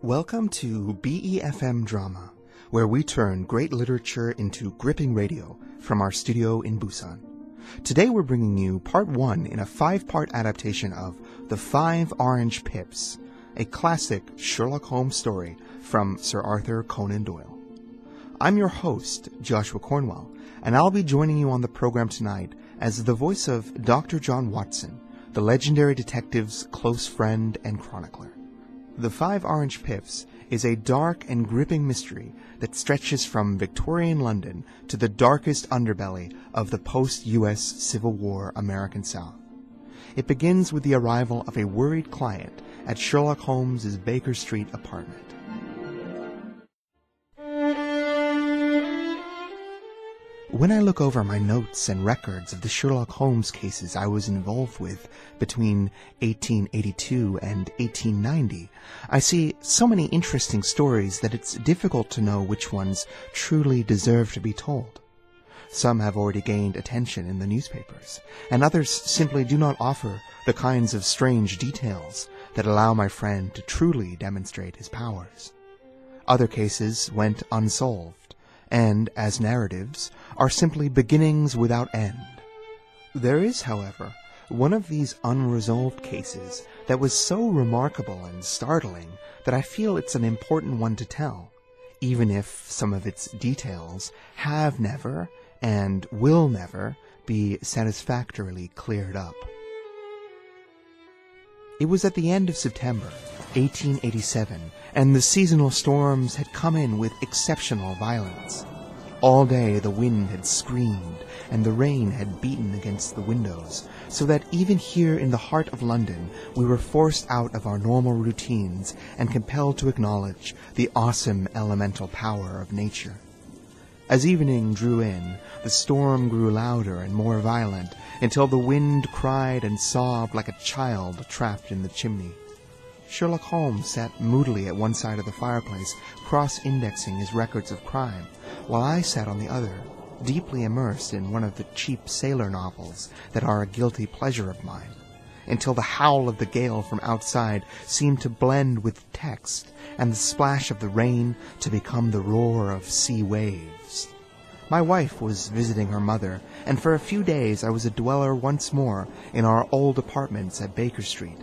Welcome to BeFM Drama, where we turn great literature into gripping radio from our studio in Busan. Today we're bringing you part 1 in a 5-part adaptation of The 5 Orange Pips, a classic Sherlock Holmes story from Sir Arthur Conan Doyle. I'm your host, Joshua Cornwell, and I'll be joining you on the program tonight as the voice of Dr. John Watson, the legendary detective's close friend and chronicler. The 5 Orange Pips is a dark and gripping mystery that stretches from Victorian London to the darkest underbelly of the post-U.S. Civil War American South. It begins with the arrival of a worried client at Sherlock Holmes' Baker Street apartment. When I look over my notes and records of the Sherlock Holmes cases I was involved with between 1882 and 1890, I see so many interesting stories that it's difficult to know which ones truly deserve to be told. Some have already gained attention in the newspapers, and others simply do not offer the kinds of strange details that allow my friend to truly demonstrate his powers. Other cases went unsolved, and, as narratives, are simply beginnings without end. There is, however, one of these unresolved cases that was so remarkable and startling that I feel it's an important one to tell, even if some of its details have never and will never be satisfactorily cleared up. It was at the end of September, 1887, and the seasonal storms had come in with exceptional violence. All day the wind had screamed, and the rain had beaten against the windows, so that even here in the heart of London we were forced out of our normal routines and compelled to acknowledge the awesome elemental power of nature. As evening drew in, the storm grew louder and more violent, until the wind cried and sobbed like a child trapped in the chimney. Sherlock Holmes sat moodily at one side of the fireplace, cross-indexing his records of crime, while I sat on the other, deeply immersed in one of the cheap sailor novels that are a guilty pleasure of mine, until the howl of the gale from outside seemed to blend with text, and the splash of the rain to become the roar of sea waves. My wife was visiting her mother, and for a few days I was a dweller once more in our old apartments at Baker Street.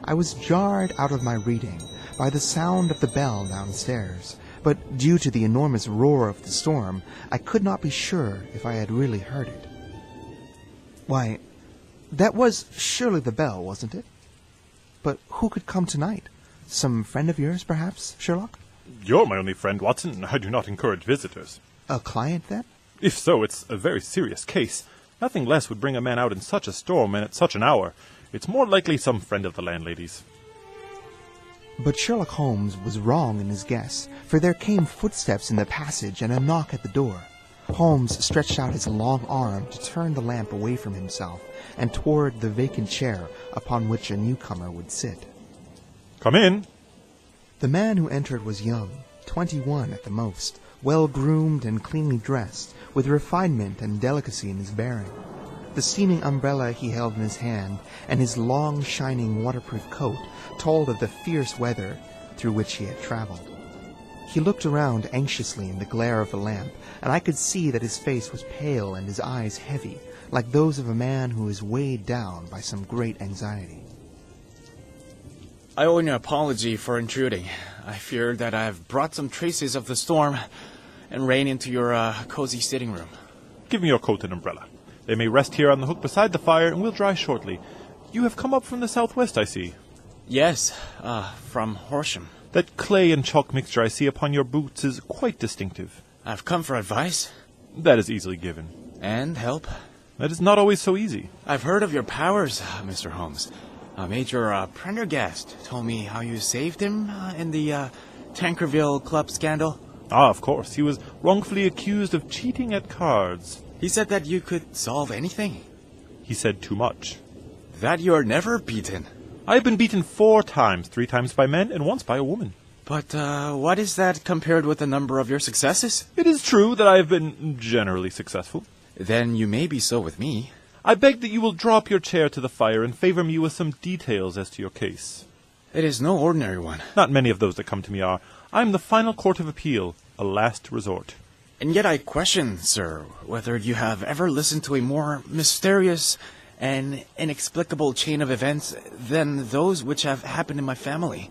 I was jarred out of my reading by the sound of the bell downstairs, but due to the enormous roar of the storm, I could not be sure if I had really heard it. Why, that was surely the bell, wasn't it? But who could come tonight? Some friend of yours, perhaps, Sherlock? You're my only friend, Watson. I do not encourage visitors. A client, then? If so, it's a very serious case. Nothing less would bring a man out in such a storm and at such an hour. It's more likely some friend of the landlady's. But Sherlock Holmes was wrong in his guess, for there came footsteps in the passage and a knock at the door. Holmes stretched out his long arm to turn the lamp away from himself and toward the vacant chair upon which a newcomer would sit. Come in. The man who entered was young, 21 at the most, well-groomed and cleanly dressed, with refinement and delicacy in his bearing. The steaming umbrella he held in his hand and his long, shining, waterproof coat told of the fierce weather through which he had traveled. He looked around anxiously in the glare of the lamp, and I could see that his face was pale and his eyes heavy, like those of a man who is weighed down by some great anxiety. I owe you an apology for intruding. I fear that I have brought some traces of the storm and rain into your cozy sitting room. Give me your coat and umbrella. They may rest here on the hook beside the fire, and we'll dry shortly. You have come up from the southwest, I see. Yes, from Horsham. That clay and chalk mixture I see upon your boots is quite distinctive. I've come for advice. That is easily given. And help. That is not always so easy. I've heard of your powers, Mr. Holmes. Major Prendergast told me how you saved him in the Tankerville Club scandal. Ah, of course. He was wrongfully accused of cheating at cards. He said that you could solve anything. He said too much. That you're never beaten. I have been beaten 4 times, 3 times by men and once by a woman. But what is that compared with the number of your successes? It is true that I have been generally successful. Then you may be so with me. I beg that you will draw up your chair to the fire and favor me with some details as to your case. It is no ordinary one. Not many of those that come to me are. I am the final court of appeal, a last resort. And yet I question, sir, whether you have ever listened to a more mysterious and inexplicable chain of events than those which have happened in my family.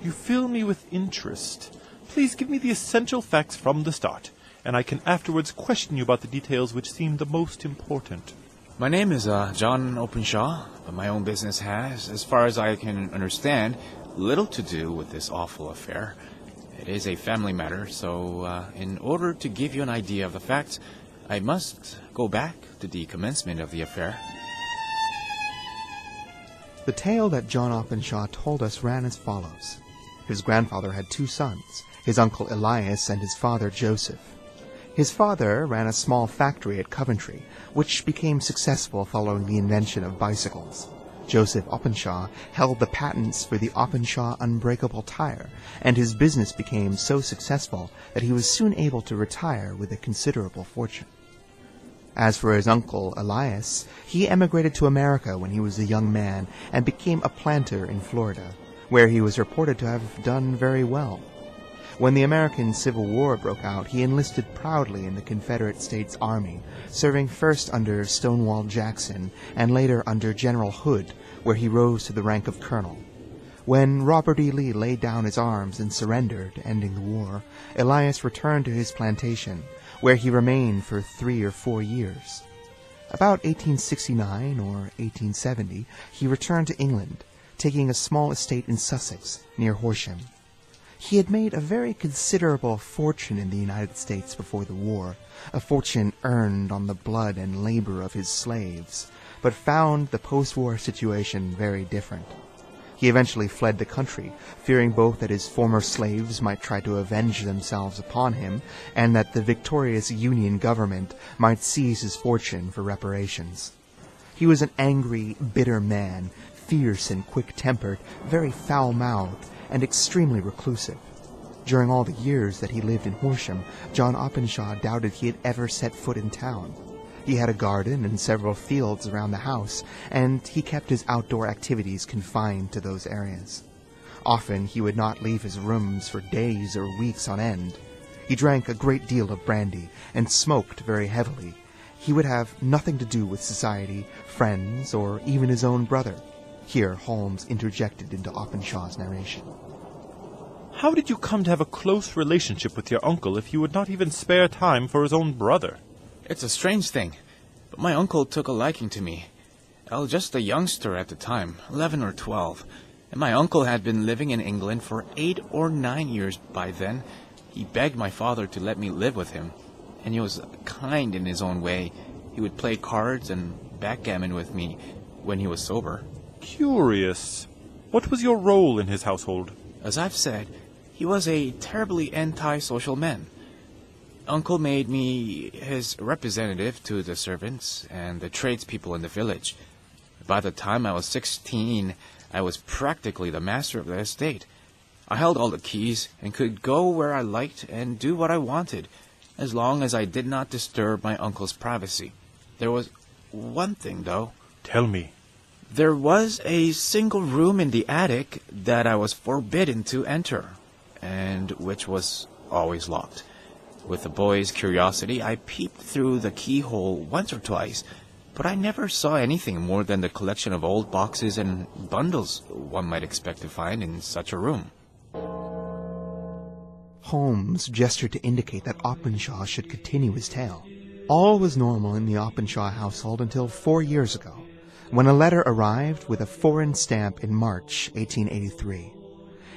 You fill me with interest. Please give me the essential facts from the start, and I can afterwards question you about the details which seem the most important. My name is John Openshaw, but my own business has, as far as I can understand, little to do with this awful affair. It is a family matter, so in order to give you an idea of the facts, I must go back to the commencement of the affair. The tale that John Openshaw told us ran as follows. His grandfather had 2 sons, his uncle Elias and his father Joseph. His father ran a small factory at Coventry, which became successful following the invention of bicycles. Joseph Openshaw held the patents for the Openshaw unbreakable tire, and his business became so successful that he was soon able to retire with a considerable fortune. As for his uncle Elias, he emigrated to America when he was a young man and became a planter in Florida, where he was reported to have done very well. When the American Civil War broke out, he enlisted proudly in the Confederate States Army, serving first under Stonewall Jackson and later under General Hood, where he rose to the rank of colonel. When Robert E. Lee laid down his arms and surrendered, ending the war, Elias returned to his plantation, where he remained for 3 or 4 years. About 1869 or 1870, he returned to England, taking a small estate in Sussex, near Horsham. He had made a very considerable fortune in the United States before the war, a fortune earned on the blood and labor of his slaves, but found the post-war situation very different. He eventually fled the country, fearing both that his former slaves might try to avenge themselves upon him, and that the victorious Union government might seize his fortune for reparations. He was an angry, bitter man, fierce and quick-tempered, very foul-mouthed, and extremely reclusive. During all the years that he lived in Horsham, John Openshaw doubted he had ever set foot in town. He had a garden and several fields around the house, and he kept his outdoor activities confined to those areas. Often he would not leave his rooms for days or weeks on end. He drank a great deal of brandy and smoked very heavily. He would have nothing to do with society, friends, or even his own brother. Here Holmes interjected into Openshaw's narration. How did you come to have a close relationship with your uncle if you would not even spare time for his own brother? It's a strange thing, but my uncle took a liking to me. I was just a youngster at the time, 11 or 12, and my uncle had been living in England for 8 or 9 years by then. He begged my father to let me live with him, and he was kind in his own way. He would play cards and backgammon with me when he was sober. Curious. What was your role in his household? As I've said, he was a terribly anti-social man. Uncle made me his representative to the servants and the tradespeople in the village. By the time I was 16, I was practically the master of the estate. I held all the keys and could go where I liked and do what I wanted, as long as I did not disturb my uncle's privacy. There was one thing, though. Tell me. There was a single room in the attic that I was forbidden to enter, and which was always locked. With a boy's curiosity, I peeped through the keyhole once or twice, but I never saw anything more than the collection of old boxes and bundles one might expect to find in such a room. Holmes gestured to indicate that Openshaw should continue his tale. All was normal in the Openshaw household until 4 years ago, when a letter arrived with a foreign stamp in March 1883.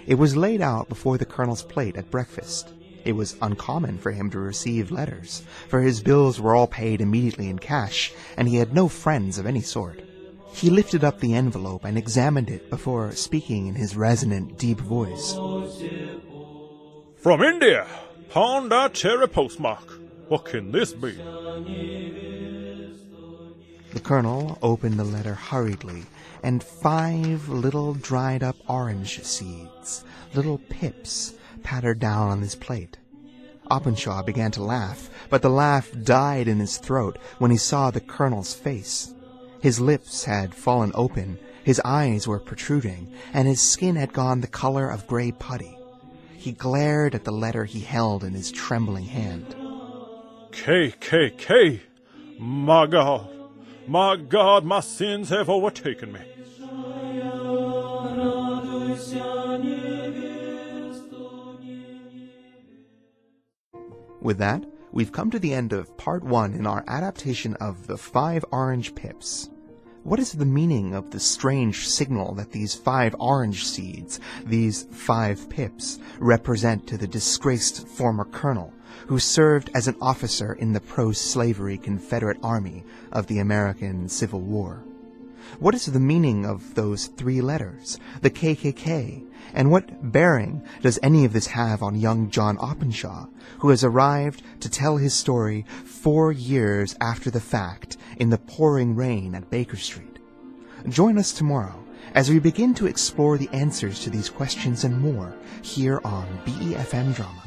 It was laid out before the colonel's plate at breakfast. It was uncommon for him to receive letters, for his bills were all paid immediately in cash, and he had no friends of any sort. He lifted up the envelope and examined it before speaking in his resonant, deep voice. From India! Pondicherry postmark. What can this be? The colonel opened the letter hurriedly, and 5 little dried-up orange seeds, little pips, pattered down on his plate. Openshaw began to laugh, but the laugh died in his throat when he saw the colonel's face. His lips had fallen open, His eyes were protruding, and his skin had gone the color of gray putty. He glared at the letter he held in his trembling hand. KKK! My God, my sins have overtaken me. With that, we've come to the end of part 1 in our adaptation of The 5 Orange Pips. What is the meaning of the strange signal that these 5 orange seeds, these 5 pips, represent to the disgraced former colonel who served as an officer in the pro-slavery Confederate Army of the American Civil War? What is the meaning of those 3 letters, the KKK, and what bearing does any of this have on young John Openshaw, who has arrived to tell his story 4 years after the fact in the pouring rain at Baker Street? Join us tomorrow as we begin to explore the answers to these questions and more here on BeFM Drama.